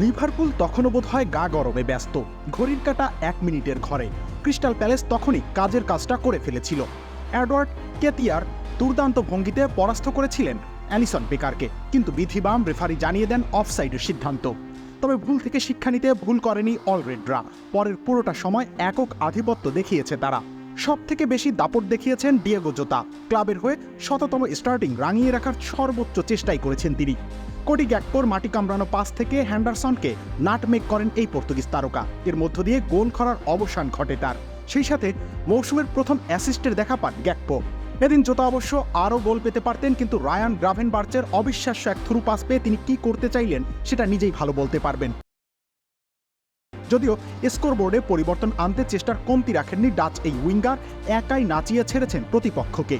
Liverpool তখনও বোধহয় গা গরমে ব্যস্ত, ঘড়ির কাঁটা 1 মিনিটের ঘরে। ক্রিস্টাল প্যালেস তখনই কাজের কাজটা করে ফেলেছিল। এডওয়ার্ড কেতিয়ার দুর্দান্ত ভঙ্গিতে পরাস্ত করেছিলেন অ্যালিসন বেকারকে, কিন্তু বিধিবাম রেফারি জানিয়ে দেন অফসাইডের সিদ্ধান্ত। তবে ভুল থেকে শিক্ষা নিতে ভুল করেনি অলরেডরা। পরের পুরোটা সময় একক আধিপত্য দেখিয়েছে তারা। সবথেকে বেশি দাপট দেখিয়েছেন ডিয়েগো জোতা। ক্লাবের হয়ে শততম স্টার্টিং রাঙিয়ে রাখার সর্বোচ্চ চেষ্টাই করেছেন তিনি। কোডি গ্যাকপোর মাটি কামড়ানো পাস থেকে হ্যান্ডারসনকে নাটমেক করেন এই পর্তুগিজ তারকা। এর মধ্য দিয়ে গোল করার অবসান ঘটে তার। সেই সাথে মৌসুমের প্রথম অ্যাসিস্টের দেখা পান গ্যাকপো। এদিন জোতা অবশ্য আরও গোল পেতে পারতেন, কিন্তু রায়ান গ্রাভেনবার্চের অবিশ্বাস্য এক থ্রু পাস পেয়ে তিনি কি করতে চাইলেন সেটা নিজেই ভালো বলতে পারবেন। যদিও স্কোরবোর্ডে পরিবর্তন আনতে চেষ্টার কমতি রাখেননি ডাচ এই উইঙ্গার, একাই নাচিয়ে ছেড়েছেন প্রতিপক্ষকে।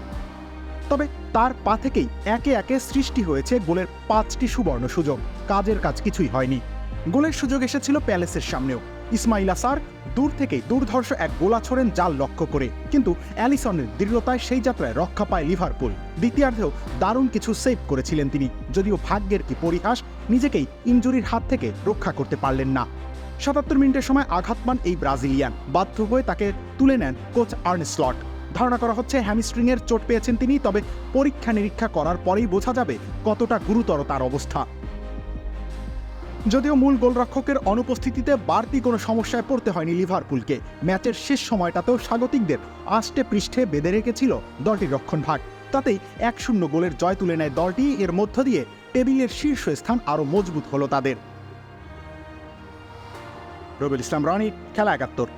তবে তার পা থেকেই একে একে সৃষ্টি হয়েছে গোলের 5টি সুবর্ণ সুযোগ। কাজের কাজ কিছুই হয়নি। গোলের সুযোগ এসেছিল প্যালেসের সামনেও। ইসমাইলা সার দূর থেকেই দুর্ধর্ষ এক গোলা ছোড়েন জাল লক্ষ্য করে, কিন্তু অ্যালিসনের দৃঢ়তায় সেই যাত্রায় রক্ষা পায় লিভারপুল। দ্বিতীয়ার্ধেও দারুণ কিছু সেভ করেছিলেন তিনি, যদিও ভাগ্যের কি পরিহাস, নিজেকেই ইনজুরির হাত থেকে রক্ষা করতে পারলেন না। 77 মিনিটের সময় আঘাত পান এই ব্রাজিলিয়ান। বাধ্য হয়ে তাকে তুলে নেন কোচ আর্নে স্লট। ধারণা করা হচ্ছে হ্যামস্ট্রিংয়ের চোট পেয়েছেন তিনি, তবে পরীক্ষা নিরীক্ষা করার পরেই বোঝা যাবে কতটা গুরুতর তার অবস্থা। যদিও মূল গোলরক্ষকের অনুপস্থিতিতে বাড়তি কোনো সমস্যায় পড়তে হয়নি লিভারপুলকে। ম্যাচের শেষ সময়টাতেও স্বাগতিকদের আষ্টে পৃষ্ঠে বেঁধে রেখেছিল দলটির রক্ষণভাগ। তাতেই 1-0 গোলের জয় তুলে নেয় দলটি। এর মধ্য দিয়ে টেবিলের শীর্ষস্থান আরও মজবুত হলো তাদের। রবিউল ইসলাম রনি, খেলা 71।